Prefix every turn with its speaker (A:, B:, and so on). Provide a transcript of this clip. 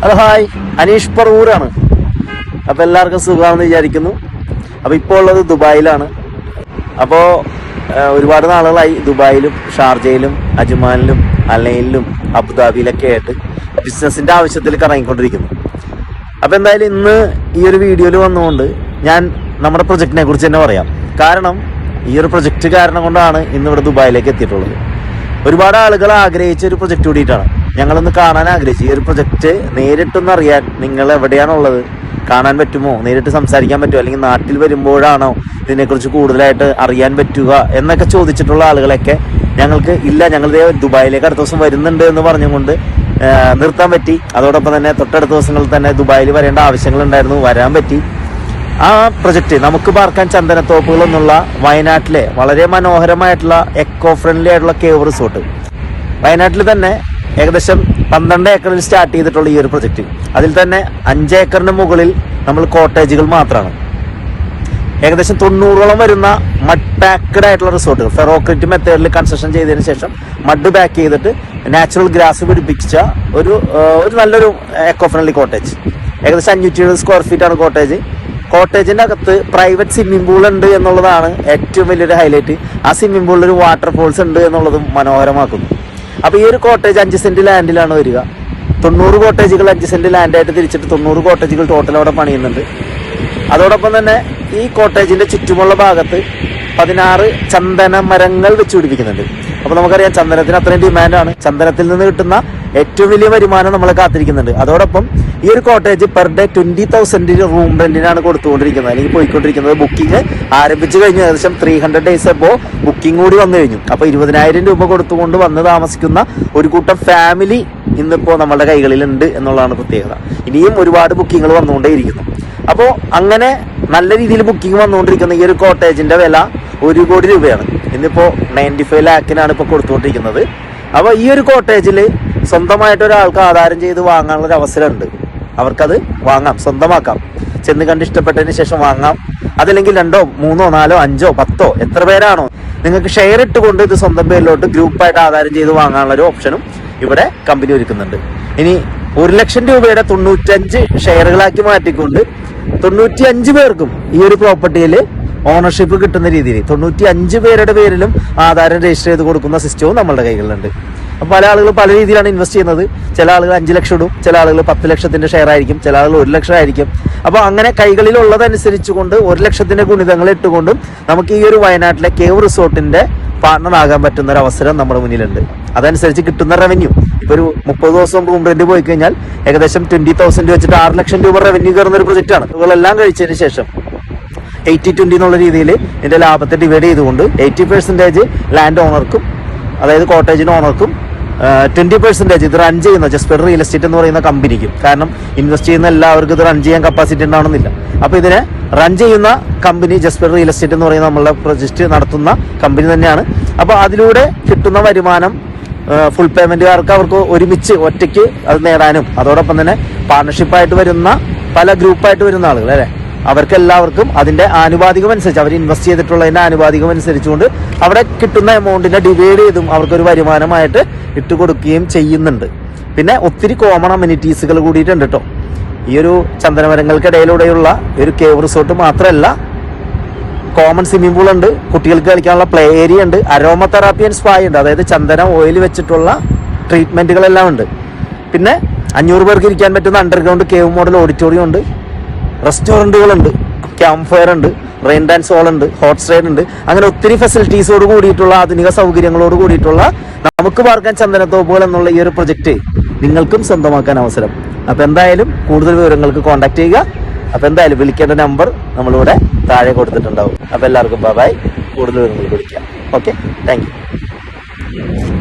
A: Hello hi, Aneesh പറവൂരാണ്. അപ്പോൾ എല്ലാവർക്കും സുഖമാണെന്ന് വിചാരിക്കുന്നു. അപ്പോൾ ഇപ്പോൾ ഉള്ളത് ദുബായിലാണ്. അപ്പോൾ ഒരുപാട് നാളുകളായി ദുബായിലും ഷാർജയിലും അജ്മാനിലും അലൈനിലും അബുദാബിയിലൊക്കെ ആയിട്ട് ബിസിനസ്സിൻ്റെ ആവശ്യത്തിൽ കറങ്ങിക്കൊണ്ടിരിക്കുന്നു. അപ്പോൾ എന്തായാലും ഇന്ന് ഈ ഒരു വീഡിയോയിൽ വന്നുകൊണ്ട് ഞാൻ നമ്മുടെ പ്രൊജക്റ്റിനെ കുറിച്ച് തന്നെ പറയാം. കാരണം ഈ ഒരു പ്രൊജക്റ്റ് കാരണം കൊണ്ടാണ് ഇന്നിവിടെ ദുബായിലേക്ക് എത്തിയിട്ടുള്ളത്. ഒരുപാട് ആളുകൾ ആഗ്രഹിച്ച ഒരു പ്രൊജക്റ്റ് കൂടിയിട്ടാണ് ഞങ്ങളൊന്ന് കാണാൻ ആഗ്രഹിച്ചു. ഈ ഒരു പ്രൊജക്റ്റ് നേരിട്ടൊന്ന് അറിയാൻ, നിങ്ങൾ എവിടെയാണുള്ളത്, കാണാൻ പറ്റുമോ, നേരിട്ട് സംസാരിക്കാൻ പറ്റുമോ, അല്ലെങ്കിൽ നാട്ടിൽ വരുമ്പോഴാണോ ഇതിനെക്കുറിച്ച് കൂടുതലായിട്ട് അറിയാൻ പറ്റുക എന്നൊക്കെ ചോദിച്ചിട്ടുള്ള ആളുകളൊക്കെ ഞങ്ങൾക്ക് ഇല്ല, ഞങ്ങൾ ദുബായിലേക്ക് അടുത്ത ദിവസം വരുന്നുണ്ട് എന്ന് പറഞ്ഞുകൊണ്ട് നിർത്താൻ പറ്റി. അതോടൊപ്പം തന്നെ തൊട്ടടുത്ത ദിവസങ്ങളിൽ തന്നെ ദുബായിൽ വരേണ്ട ആവശ്യങ്ങളുണ്ടായിരുന്നു, വരാൻ പറ്റി. ആ പ്രൊജക്റ്റ് നമുക്ക് പാർക്കാൻ ചന്ദനത്തോപ്പുകൾ എന്നുള്ള വയനാട്ടിലെ വളരെ മനോഹരമായിട്ടുള്ള എക്കോ ഫ്രണ്ട്ലി ആയിട്ടുള്ള കേവ് റിസോർട്ട്, വയനാട്ടിൽ തന്നെ ഏകദേശം 12 ഏക്കറിൽ സ്റ്റാർട്ട് ചെയ്തിട്ടുള്ള ഈ ഒരു പ്രൊജക്റ്റ്, അതിൽ തന്നെ 5 ഏക്കറിന് മുകളിൽ നമ്മൾ കോട്ടേജുകൾ മാത്രമാണ്. ഏകദേശം 90ഓളം വരുന്ന മഡ് പാക്ക്ഡ് ആയിട്ടുള്ള റിസോർട്ടുകൾ, ഫെറോക്രിറ്റ് മെത്തേഡിൽ കൺസ്ട്രക്ഷൻ ചെയ്തതിന് ശേഷം മഡ് പാക്ക് ചെയ്തിട്ട് നാച്ചുറൽ ഗ്രാസ് പിടിപ്പിച്ച ഒരു നല്ലൊരു എക്കോ ഫ്രണ്ട്ലി കോട്ടേജ്. ഏകദേശം 570 സ്ക്വയർ ഫീറ്റ് ആണ് കോട്ടേജ്. കോട്ടേജിൻ്റെ അകത്ത് പ്രൈവറ്റ് സ്വിമ്മിംഗ് പൂൾ ഉണ്ട് എന്നുള്ളതാണ് ഏറ്റവും വലിയൊരു ഹൈലൈറ്റ്. ആ സ്വിമ്മിംഗ് പൂളിൽ ഒരു വാട്ടർഫോൾസ് ഉണ്ട് എന്നുള്ളതും മനോഹരമാക്കുന്നു. അപ്പോൾ ഈ ഒരു കോട്ടേജ് 5 സെൻറ്റ് ലാൻഡിലാണ് വരിക. 90 കോട്ടേജുകൾ 5 സെൻറ്റ് ലാൻഡായിട്ട് തിരിച്ചിട്ട് 90 കോട്ടേജുകൾ ടോട്ടൽ അവിടെ പണിയുന്നുണ്ട്. അതോടൊപ്പം തന്നെ ഈ കോട്ടേജിൻ്റെ ചുറ്റുമുള്ള ഭാഗത്ത് 16 ചന്ദന മരങ്ങൾ വെച്ച് പിടിപ്പിക്കുന്നുണ്ട്. അപ്പോൾ നമുക്കറിയാം ചന്ദനത്തിന് അത്രയും ഡിമാൻഡാണ്. ചന്ദനത്തിൽ നിന്ന് കിട്ടുന്ന ഏറ്റവും വലിയ വരുമാനം നമ്മളെ കാത്തിരിക്കുന്നുണ്ട്. അതോടൊപ്പം ഈ ഒരു കോട്ടേജ് പെർ ഡേ 20,000 റൂം റെന്റിനാണ് കൊടുത്തുകൊണ്ടിരിക്കുന്നത്, അല്ലെങ്കിൽ പോയിക്കൊണ്ടിരിക്കുന്നത്. ബുക്കിംഗ് ആരംഭിച്ചു കഴിഞ്ഞു. ഏകദേശം 300 ഡേയ്സ് അപ്പോൾ ബുക്കിംഗ് കൂടി വന്നു കഴിഞ്ഞു. അപ്പോൾ 20,000 രൂപ കൊടുത്തുകൊണ്ട് വന്ന് താമസിക്കുന്ന ഒരു കൂട്ടം ഫാമിലി ഇന്നിപ്പോൾ നമ്മുടെ കൈകളിലുണ്ട് എന്നുള്ളതാണ് പ്രത്യേകത. ഇനിയും ഒരുപാട് ബുക്കിങ്ങുകൾ വന്നുകൊണ്ടേയിരിക്കുന്നു. അപ്പോൾ അങ്ങനെ നല്ല രീതിയിൽ ബുക്കിംഗ് വന്നുകൊണ്ടിരിക്കുന്ന ഈ ഒരു കോട്ടേജിൻ്റെ വില 1 കോടി രൂപയാണ്. ഇന്നിപ്പോൾ 95 ലാഖിനാണ് ഇപ്പോൾ കൊടുത്തുകൊണ്ടിരിക്കുന്നത്. അപ്പോൾ ഈ ഒരു കോട്ടേജിൽ സ്വന്തമായിട്ട് ഒരാൾക്ക് ആധാരം ചെയ്ത് വാങ്ങാനുള്ളൊരു അവസരമുണ്ട്. അവർക്കത് വാങ്ങാം, സ്വന്തമാക്കാം. ചെന്ന് കണ്ട് ഇഷ്ടപ്പെട്ടതിന് ശേഷം വാങ്ങാം. അതല്ലെങ്കിൽ 2, 3, 4, 5, 10 എത്ര പേരാണോ നിങ്ങൾക്ക് ഷെയർ ഇട്ടുകൊണ്ട് ഇത് സ്വന്തം പേരിലോട്ട് ഗ്രൂപ്പായിട്ട് ആധാരം ചെയ്ത് വാങ്ങാനുള്ളൊരു ഓപ്ഷനും ഇവിടെ കമ്പനി ഒരുക്കുന്നുണ്ട്. ഇനി 1 ലക്ഷം രൂപയുടെ 95 ഷെയറുകളാക്കി മാറ്റിക്കൊണ്ട് 95 പേർക്കും ഈ ഒരു പ്രോപ്പർട്ടിയിൽ ഓണർഷിപ്പ് കിട്ടുന്ന രീതിയിൽ 95 പേരുടെ പേരിലും ആധാരം രജിസ്റ്റർ ചെയ്ത് കൊടുക്കുന്ന സിസ്റ്റവും നമ്മളുടെ കൈകളിലുണ്ട്. അപ്പോൾ പല ആളുകൾ പല രീതിയിലാണ് ഇൻവെസ്റ്റ് ചെയ്യുന്നത്. ചില ആളുകൾ 5 ലക്ഷം ഇടും, ചില ആളുകൾ 10 ലക്ഷത്തിൻ്റെ ഷെയർ ആയിരിക്കും, ചില ആളുകൾ 1 ലക്ഷം ആയിരിക്കും. അപ്പോൾ അങ്ങനെ കൈകളിലുള്ളതനുസരിച്ച് കൊണ്ട് 1 ലക്ഷത്തിൻ്റെ ഗുണിതങ്ങൾ ഇട്ടുകൊണ്ടും നമുക്ക് ഈ ഒരു വയനാട്ടിലെ കേവ് റിസോർട്ടിൻ്റെ പാർട്ണറാകാൻ പറ്റുന്ന ഒരു അവസരം നമ്മുടെ മുന്നിലുണ്ട്. അതനുസരിച്ച് കിട്ടുന്ന റവന്യൂ ഇപ്പോൾ ഒരു 30 ദിവസം റൂം റെന്റ് പോയി കഴിഞ്ഞാൽ ഏകദേശം 20,000 വെച്ചിട്ട് 6 ലക്ഷം രൂപ റവന്യൂ കയറുന്ന ഒരു പ്രൊജക്റ്റാണ്. ഇതുകളെല്ലാം കഴിച്ചതിന് ശേഷം 80-20 എന്നുള്ള രീതിയിൽ ഇതിൻ്റെ ലാഭത്തെ ഡിവൈഡ് ചെയ്തുകൊണ്ട് 80% ലാൻഡ് ഓണർക്കും, അതായത് കോട്ടേജിന് ഓണർക്കും, 20% ഇത് റൺ ചെയ്യുന്ന ജസ്പെർ റിയൽ എസ്റ്റേറ്റ് എന്ന് പറയുന്ന കമ്പനിക്കും. കാരണം ഇൻവെസ്റ്റ് ചെയ്യുന്ന എല്ലാവർക്കും ഇത് റൺ ചെയ്യാൻ കപ്പാസിറ്റി ഉണ്ടാവണമെന്നില്ല. അപ്പോൾ ഇതിനെ റൺ ചെയ്യുന്ന കമ്പനി ജസ്പെർ റിയൽ എസ്റ്റേറ്റ് എന്ന് പറയുന്ന നമ്മളുടെ പ്രൊജക്റ്റ് നടത്തുന്ന കമ്പനി തന്നെയാണ്. അപ്പോൾ അതിലൂടെ കിട്ടുന്ന വരുമാനം ഫുൾ പേയ്മെൻറ്റുകാർക്ക് അവർക്ക് ഒരുമിച്ച് ഒറ്റയ്ക്ക് അത് നേടാനും, അതോടൊപ്പം തന്നെ പാർട്ണർഷിപ്പായിട്ട് വരുന്ന പല ഗ്രൂപ്പായിട്ട് വരുന്ന ആളുകൾ അല്ലേ, അവർക്ക് എല്ലാവർക്കും അതിൻ്റെ ആനുപാതികം അനുസരിച്ച്, അവർ ഇൻവെസ്റ്റ് ചെയ്തിട്ടുള്ളതിൻ്റെ ആനുപാതികം അനുസരിച്ചുകൊണ്ട് അവിടെ കിട്ടുന്ന എമൗണ്ടിനെ ഡിവൈഡ് ചെയ്തും അവർക്കൊരു വരുമാനമായിട്ട് ഇട്ട് കൊടുക്കുകയും ചെയ്യുന്നുണ്ട്. പിന്നെ ഒത്തിരി കോമൺ അമ്യൂണിറ്റീസുകൾ കൂടിയിട്ടുണ്ട് കേട്ടോ. ഈ ഒരു ചന്ദനമരങ്ങൾക്കിടയിലൂടെയുള്ള ഒരു കേവ് റിസോർട്ട് മാത്രമല്ല, കോമൺ സ്വിമ്മിംഗ് പൂൾ ഉണ്ട്, കുട്ടികൾക്ക് കളിക്കാനുള്ള പ്ലേ ഏരിയ ഉണ്ട്, അരോമ തെറാപ്പി ആൻഡ് സ്പാ ഉണ്ട്, അതായത് ചന്ദന ഓയിൽ വെച്ചിട്ടുള്ള ട്രീറ്റ്മെൻറ്റുകളെല്ലാം ഉണ്ട്. പിന്നെ 500 പേർക്ക് ഇരിക്കാൻ പറ്റുന്ന അണ്ടർഗ്രൗണ്ട് കേവ് മോഡൽ ഓഡിറ്റോറിയം ഉണ്ട്, റെസ്റ്റോറൻറ്റുകളുണ്ട്, ക്യാമ്പ് ഫയർ ഉണ്ട്, റെയിൻ ഡാൻസ് ഹോൾ ഉണ്ട്, ഹോട്ട് സ്റ്റേ ഉണ്ട്. അങ്ങനെ ഒത്തിരി ഫെസിലിറ്റീസോട് കൂടിയിട്ടുള്ള, ആധുനിക സൗകര്യങ്ങളോട് കൂടിയിട്ടുള്ള നമുക്ക് പാർക്കാൻ ചന്ദനത്തോപ്പുകൾ എന്നുള്ള ഈ ഒരു പ്രൊജക്റ്റ് നിങ്ങൾക്കും സ്വന്തമാക്കാൻ അവസരം. അപ്പോൾ എന്തായാലും കൂടുതൽ വിവരങ്ങൾക്ക് കോൺടാക്ട് ചെയ്യുക. അപ്പോൾ എന്തായാലും വിളിക്കേണ്ട നമ്പർ നമ്മളിവിടെ താഴെ കൊടുത്തിട്ടുണ്ടാവും. അപ്പോൾ എല്ലാവർക്കും ബൈ. കൂടുതൽ വിവരങ്ങൾക്ക് വിളിക്കാം. Okay, thank you.